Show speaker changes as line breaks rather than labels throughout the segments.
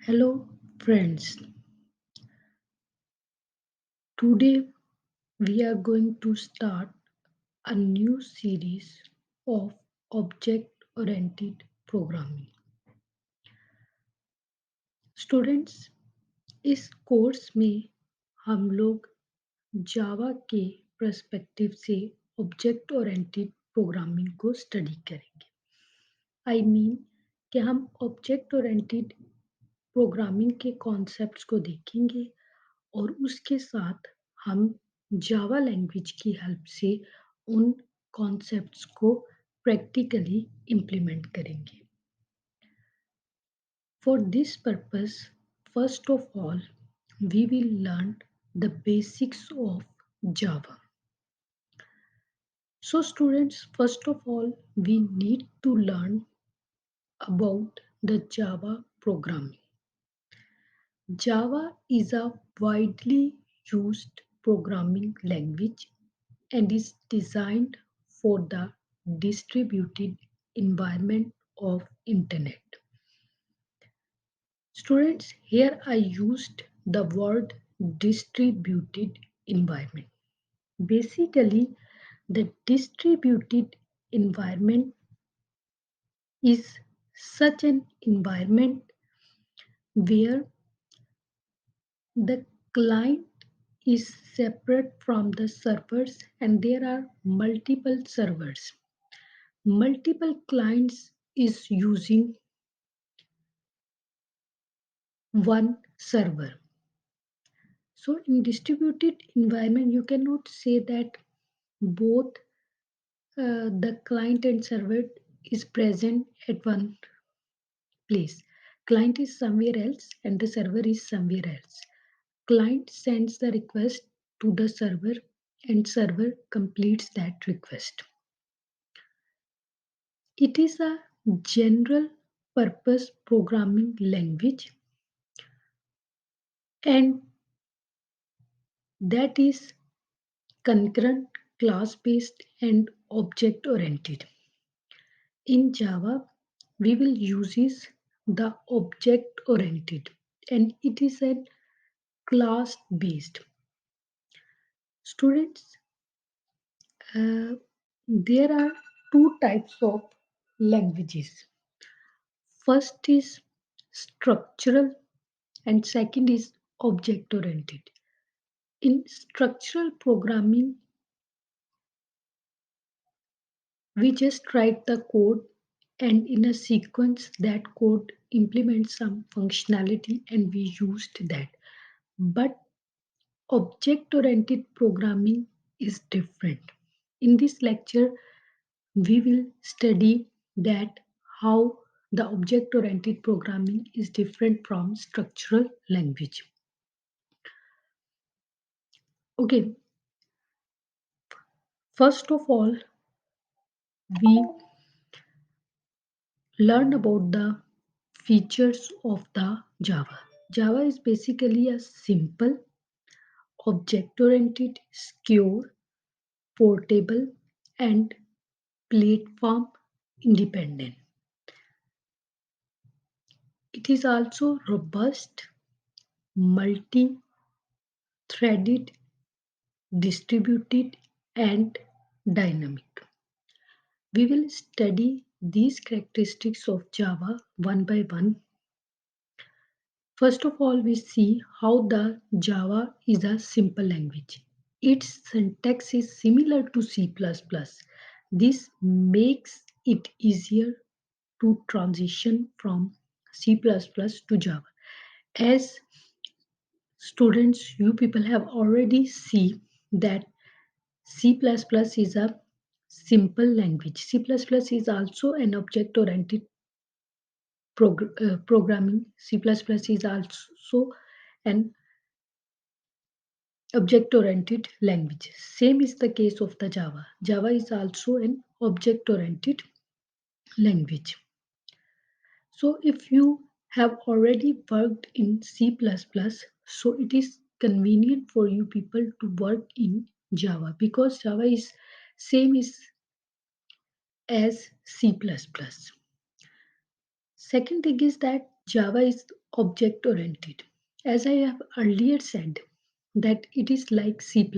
Hello, friends. Today we are going to start a new series of object oriented programming. Students, इस course में हम लोग जावा के perspective से ऑब्जेक्ट ओरिएंटेड प्रोग्रामिंग को स्टडी करेंगे। आई मीन कि हम ऑब्जेक्ट ओरिएंटेड प्रोग्रामिंग के कॉन्सेप्ट्स को देखेंगे और उसके साथ हम जावा लैंग्वेज की हेल्प से उन कॉन्सेप्ट्स को प्रैक्टिकली इम्प्लीमेंट करेंगे। For this purpose, first of all, we will learn the basics of Java. So students, first of all, we need to learn about the Java programming. Java is a widely used programming language and is designed for the distributed environment of internet. Students, here I used the word distributed environment. Basically, the distributed environment is such an environment where the client is separate from the servers and there are multiple servers. Multiple clients is using one server. So in distributed environment, you cannot say that both the client and server is present at one place. Client is somewhere else and the server is somewhere else. Client sends the request to the server and server completes that request. It is a general purpose programming language and that is concurrent, class based and object oriented. In Java, we will use the object oriented and it is a class based. Students, uh, there are two types of languages. First is structural and second is object oriented. In structural programming, we just write the code and in a sequence that code implements some functionality and we used that. But object oriented programming is different. In this lecture, we will study that how the object oriented programming is different from structural language. Okay, first of all, we learn about the features of the Java. Java is basically a simple object oriented, secure, portable, and platform independent. It is also robust, multi threaded, distributed, and dynamic. We will study these characteristics of Java one by one. First of all, we see how the Java is a simple language. Its syntax is similar to C++. This makes it easier to transition from C++ to Java. As students, you people have already seen that C++ is a simple language. C++ is also an object-oriented programming. C++ is also an object-oriented language. Same is the case of the Java. Java is also an object-oriented language. So if you have already worked in C++, so it is convenient for you people to work in Java because Java is same as C++. Second thing is that Java is object oriented. As I have earlier said, that it is like C++.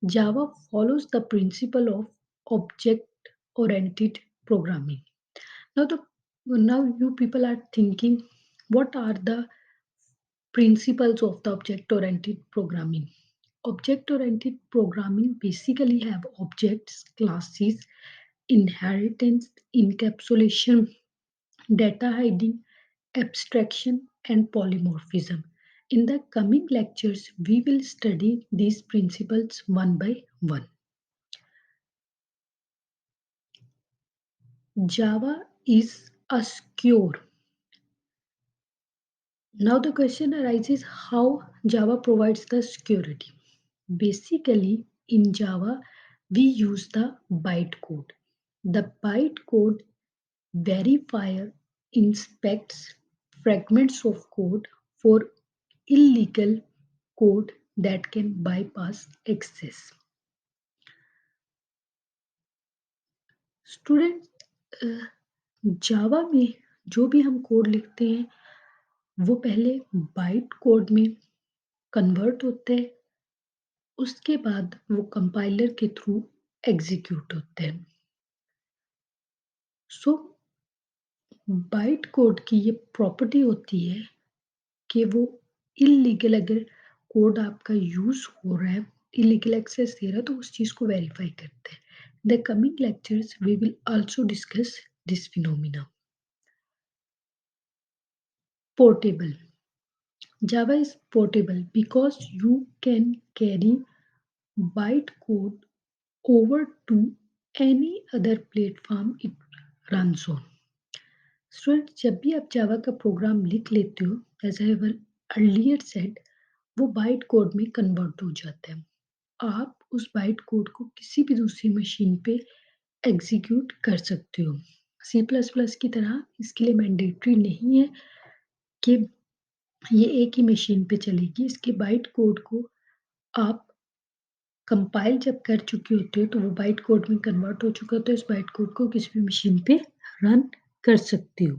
Java follows the principle of object oriented programming. Now the now you people are thinking, what are the principles of the object oriented programming? Object oriented programming basically have objects, classes, inheritance, encapsulation, data hiding, abstraction, and polymorphism. In the coming lectures, we will study these principles one by one. Java is a secure. Now the question arises, how Java provides the security. Basically, in Java, we use the bytecode. The bytecode verifier inspects fragments of code for illegal code that can bypass access. Student, Java में जो भी हम code लिखते हैं वो पहले bite code में convert होते हैं, उसके बाद वो कंपाइलर के थ्रू एग्जीक्यूट होते हैं। सो बाइट कोड की ये प्रॉपर्टी होती है कि वो इल्लीगल, अगर कोड आपका यूज़ हो रहा है, इल्लीगल एक्सेस दे रहा है, तो उस चीज़ को वेरीफाई करते हैं। In the coming lectures, we will also discuss this phenomena. Portable. Java is portable because you can carry bytecode over to any other platform it runs on. Student, जब भी आप जावा का प्रोग्राम लिख लेते हो, as I have earlier said, वो byte code में convert हो जाता है। आप उस बाइट कोड को किसी भी दूसरी मशीन पे एग्जीक्यूट कर सकते हो। सी प्लस प्लस की तरह इसके लिए मैंडेटरी नहीं है कि ये एक ही मशीन पे चलेगी। इसके बाइट कोड को आप कंपाइल जब कर चुके होते हो तो वो बाइट कोड में कन्वर्ट हो चुका होता है। इस बाइट कोड को किसी भी मशीन पे रन कर सकते हो।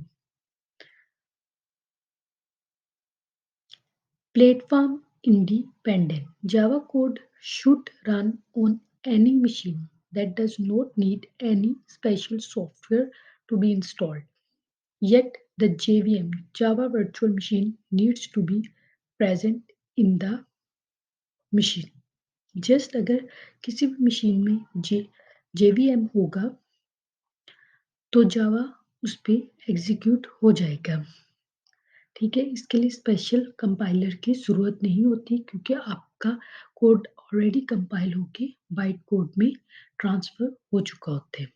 Platform independent. Java code should run on any machine that does not need any special software to be installed. Yet the JVM, Java Virtual Machine, needs to be present in the machine. Just अगर किसी भी machine में JVM होगा तो जावा उस पे execute हो जाएगा। ठीक है, इसके लिए स्पेशल कंपाइलर की ज़रूरत नहीं होती क्योंकि आपका कोड ऑलरेडी कंपाइल होके बाइट कोड में ट्रांसफ़र हो चुका होता है।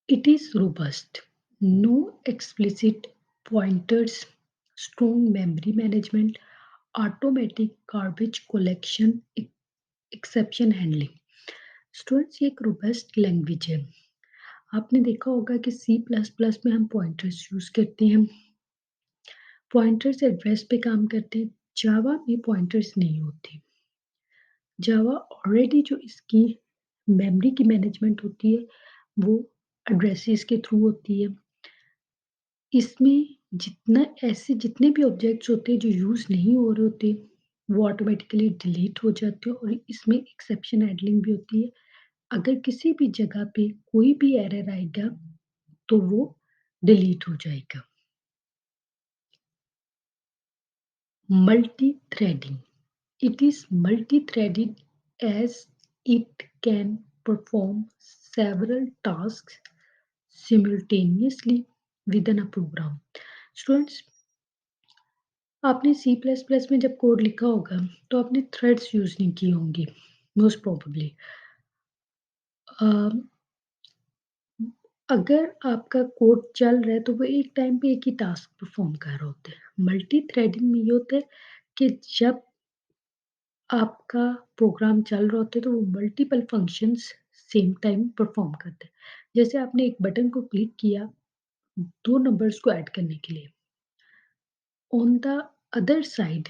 It is robust. No explicit pointers, strong memory management, automatic garbage collection, exception handling. Students, ये एक रोबस्ट लैंग्वेज है। आपने देखा होगा कि सी प्लस प्लस में हम पॉइंटर्स यूज़ करते हैं, पॉइंटर्स एड्रेस पे काम करते हैं। जावा में पॉइंटर्स नहीं होते। जावा ऑलरेडी जो इसकी मेमोरी की मैनेजमेंट होती है वो एड्रेसेस के थ्रू होती है। इसमें जितने भी ऑब्जेक्ट्स होते हैं जो यूज़ नहीं हो रहे होते, वो ऑटोमेटिकली डिलीट हो जाते हैं और इसमें एक्सेप्शन हैंडलिंग भी होती है। अगर किसी भी जगह पे कोई भी एरर आएगा, तो वो डिलीट हो जाएगा। Multi-threading. It is multi-threaded as it can perform several tasks simultaneously within a program. Students, आपने सी प्लस प्लस में जब कोड लिखा होगा तो आपने थ्रेड्स यूज़ नहीं किए होंगे मोस्ट प्रोबेबली। अगर आपका कोड चल रहा है तो वो एक टाइम पे एक ही टास्क परफॉर्म कर रहा होता है। मल्टी थ्रेडिंग में ये होता है कि जब आपका प्रोग्राम चल रहा होता है तो वो multiple functions same time perform करते हैं। जैसे आपने एक बटन को क्लिक किया 2 नंबर्स को ऐड करने के लिए। ऑन द अदर साइड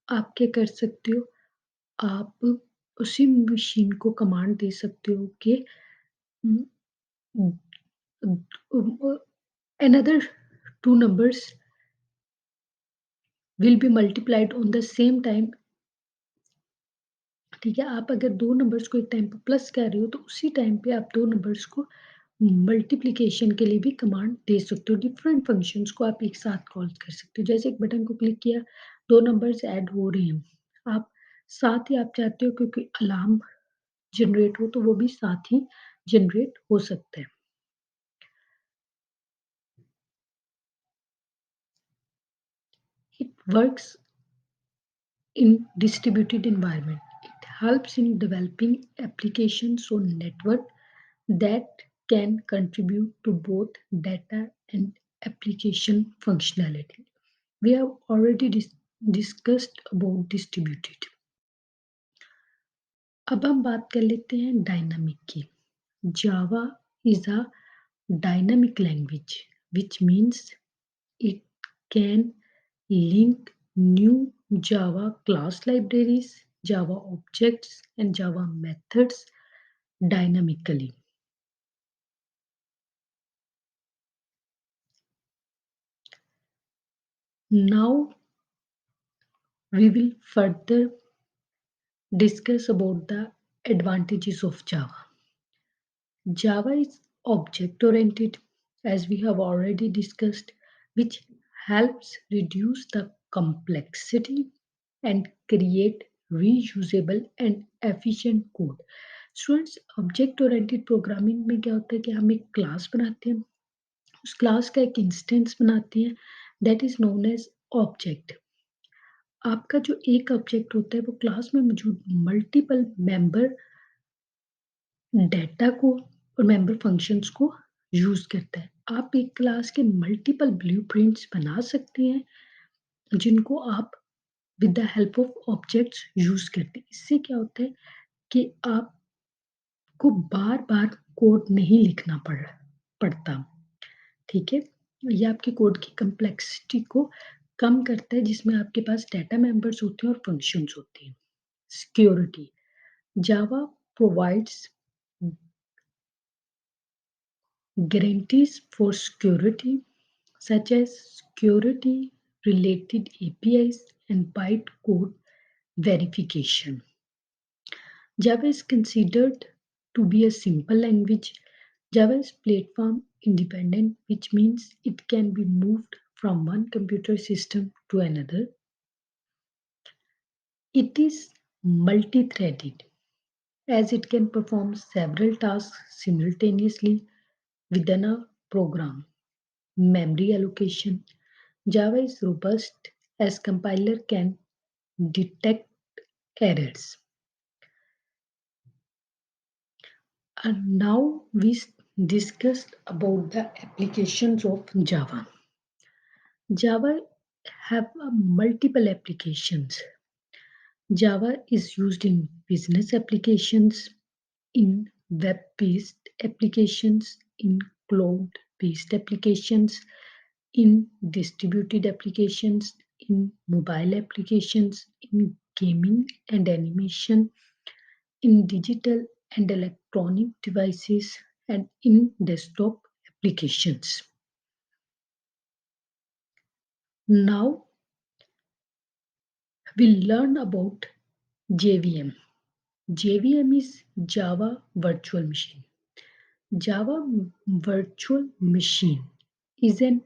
आप क्या कर सकते हो, आप उसी मशीन को कमांड दे सकते हो कि उम, uh, another two numbers will be multiplied on the same time. ठीक है, आप अगर 2 नंबर्स को एक टाइम पे प्लस कर रहे हो, तो उसी टाइम पे आप 2 नंबर्स को मल्टीप्लिकेशन के लिए भी कमांड दे सकते हो। डिफरेंट फंक्शंस को आप एक साथ कॉल कर सकते हो। जैसे एक बटन को क्लिक किया, 2 नंबर्स ऐड हो रहे हैं। आप साथ ही आप चाहते हो क्योंकि अलार्म जनरेट हो, तो वो भी साथ ही जनरेट हो सकता है। It works in distributed environment. It helps in developing applications on network that can contribute to both data and application functionality. We have already discussed about distributed. अब हम बात कर लेते हैं डायनामिक की. Java is a dynamic language, which means it can link new Java class libraries, Java objects, and Java methods dynamically. Now we will further discuss about the advantages of Java. Java is object oriented, as we have already discussed, which helps reduce the complexity and create reusable and efficient code. Students, object oriented programming में क्या होता है कि हम एक class बनाते हैं, उस क्लास का एक इंस्टेंस बनाते हैं, that is known as object. आपका जो एक ऑब्जेक्ट होता है वो क्लास में मौजूद मल्टीपल मेंबर डेटा को और मेंबर फंक्शंस को यूज करता है. आप एक क्लास के मल्टीपल ब्लूप्रिंट्स बना सकते हैं, जिनको आप with the help of objects use करते हैं. इससे क्या होता है कि आपको बार-बार कोड नहीं लिखना पड़ता. ठीक है? ये आपके कोड की कॉम्प्लेक्सिटी को कम करता है, जिसमें आपके पास डेटा मेंबर्स होते हैं और फंक्शंस होते हैं. Security. Java provides guarantees for security, such as security related APIs and bytecode verification. Java is considered to be a simple language. Java is platform independent, which means it can be moved from one computer system to another. It is multi-threaded, as it can perform several tasks simultaneously within a program. Memory allocation. Java is robust as compiler can detect errors. And now we discussed about the applications of Java. Java have multiple applications. Java is used in business applications, in web-based applications, in cloud-based applications, in distributed applications, in mobile applications, in gaming and animation, in digital and electronic devices, and in desktop applications. Now we'll learn about JVM. JVM is Java Virtual Machine. Java Virtual Machine is an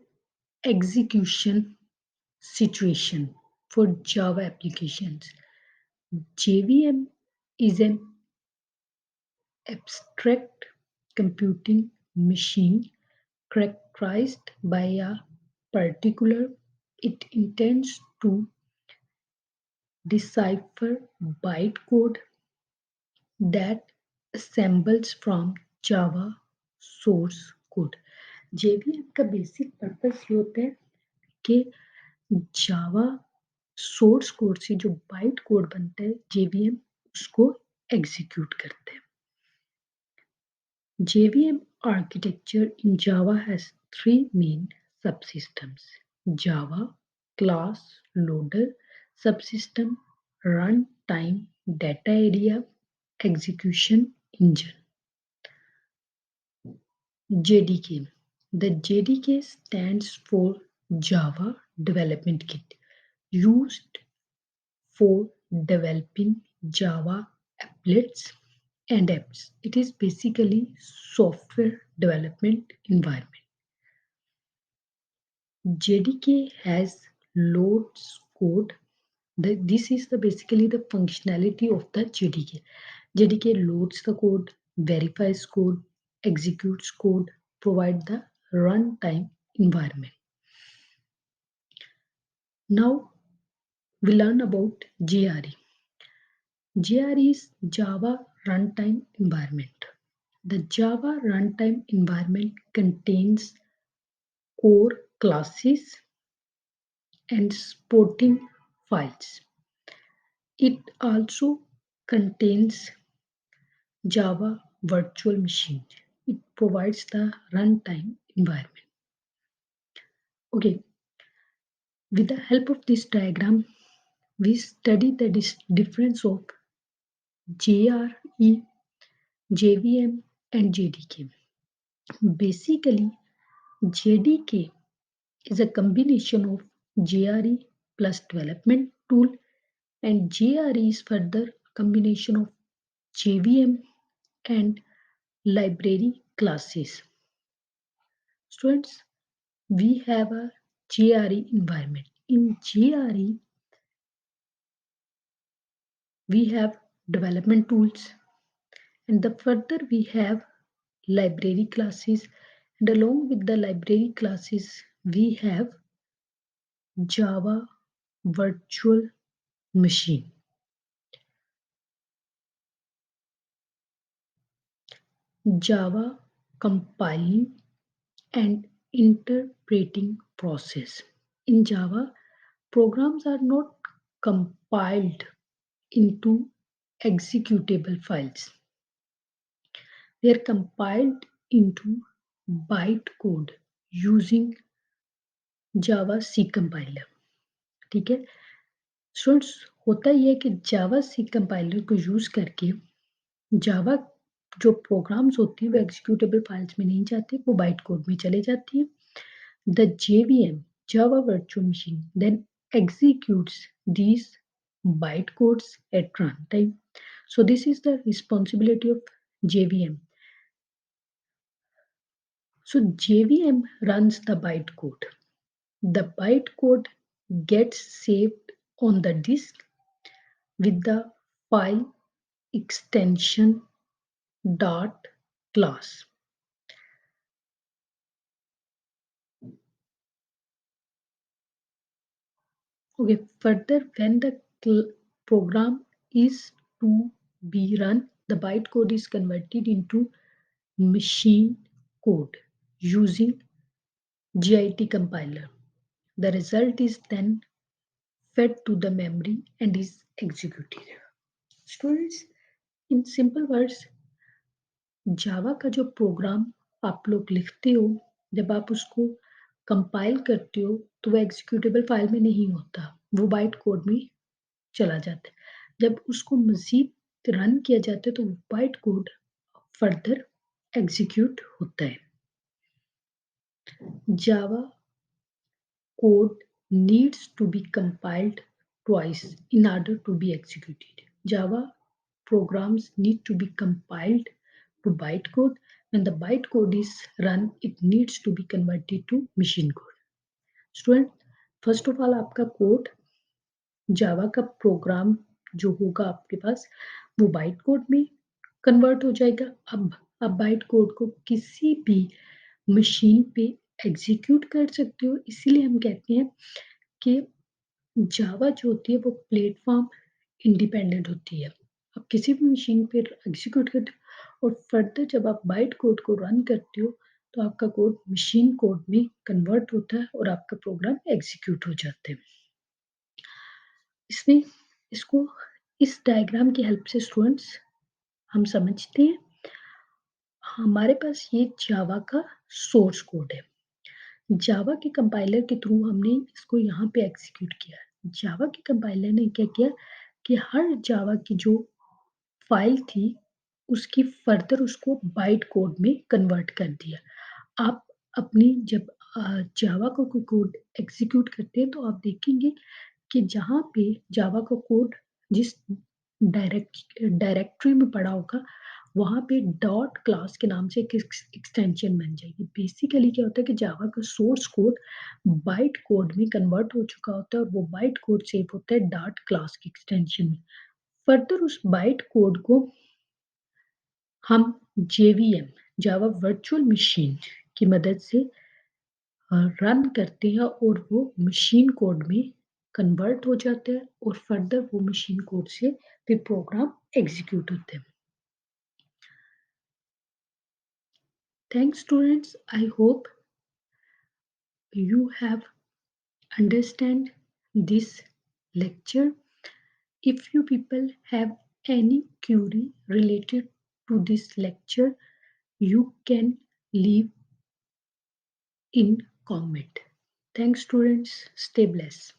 execution situation for Java applications. JVM is an abstract computing machine characterized by a particular. It intends to decipher bytecode that assembles from Java source code. JVM का basic purpose ये होता है कि Java source code से जो byte code बनता है, JVM उसको एग्जीक्यूट करता है. JVM architecture in Java has three main subsystems: Java class loader subsystem, runtime data area, execution engine. JDK. The JDK stands for Java Development Kit, used for developing Java applets and apps. It is basically software development environment. JDK has loads code. This is basically the functionality of the JDK. JDK loads the code, verifies code, executes code, provide the runtime environment. Now we learn about JRE. JRE is Java Runtime Environment. The Java Runtime Environment contains core classes and supporting files. It also contains Java Virtual Machine. It provides the runtime environment. Okay, with the help of this diagram, we study the difference of JRE, JVM, and JDK. Basically, JDK is a combination of JRE plus development tool, and JRE is further combination of JVM and library classes. Students, we have a JRE environment. In JRE, we have development tools, and the further we have library classes, and along with the library classes, we have Java Virtual Machine. Java compiling and interpreting process. In Java, programs are not compiled into executable files. They are compiled into bytecode using Java C compiler. ठीक है students होता ही है कि जावा सी compiler को use करके जावा जो programmes होती है वो एग्जीक्यूटेबल फाइल्स में नहीं जाते, वो बाइट कोड में चले जाती है. The JVM, Java Virtual Machine, then executes these bytecodes at runtime. So this is the responsibility of JVM. So JVM runs the bytecode. The bytecode gets saved on the disk with the file extension dot class. Okay, further, when the program is to be run, the bytecode is converted into machine code using GIT compiler. The result is then fed to the memory and is executed. Students, in simple words, जावा का जो programme आप लोग लिखते हो, जब आप उसको compile करते हो तो वो एग्जीक्यूटेबल फाइल में नहीं होता, वो बाइट कोड में चला जाता है. जब उसको मजीद रन किया जाता है तो बाइट कोड फर्दर एग्जीक्यूट होता है. जावा code needs to be compiled twice in order to be executed. Java programs need to be compiled to bytecode. When the bytecode is run, it needs to be converted to machine code. Student, first of all, आपका code Java का programme जो होगा आपके पास वो byte code में convert हो जाएगा. अब आप बाइट कोड को किसी भी मशीन पे एग्जीक्यूट कर सकते हो. इसीलिए हम कहते हैं कि जावा जो होती है वो प्लेटफॉर्म इंडिपेंडेंट होती है. आप किसी भी मशीन पे एग्जीक्यूट करते हो और फर्दर जब आप बाइट कोड को रन करते हो तो आपका कोड मशीन कोड में कन्वर्ट होता है और आपका प्रोग्राम एग्जीक्यूट हो जाता है. इसमें इसको इस डायग्राम की हेल्प से स्टूडेंट्स हम समझते हैं. हमारे पास ये जावा का सोर्स कोड है. जावा के कंपाइलर के थ्रू हमने इसको यहाँ पे एग्जीक्यूट किया. जावा के कंपाइलर ने क्या किया कि हर जावा की जो फाइल थी उसकी फर्दर उसको बाइट कोड में कन्वर्ट कर दिया। आप अपनी जब जावा का कोई कोड एग्ज़ीक्यूट करते हैं तो आप देखेंगे कि जहाँ पे जावा का कोड जिस डायरेक्टरी में पड़ा होगा, वहाँ पे डॉट क्लास के नाम से एक एक्सटेंशन बन जाएगी। बेसिकली क्या होता है कि जावा का सोर्स कोड बाइट कोड में कन्वर्ट हो चुका होता है और वो बाइट कोड सेव होता है डॉट क्लास के एक्सटेंशन में। फर्दर उस बाइट कोड को हम जेवीएम जावा वर्चुअल मशीन की मदद से रन करते हैं और वो मशीन कोड में कन्वर्ट हो जाता है और फर्दर वो मशीन कोड से फिर प्रोग्राम एग्जीक्यूट होते हैं। Thanks students, I hope you have understand this lecture. If you people have any query related to this lecture, you can leave in comment. Thanks students, stay blessed.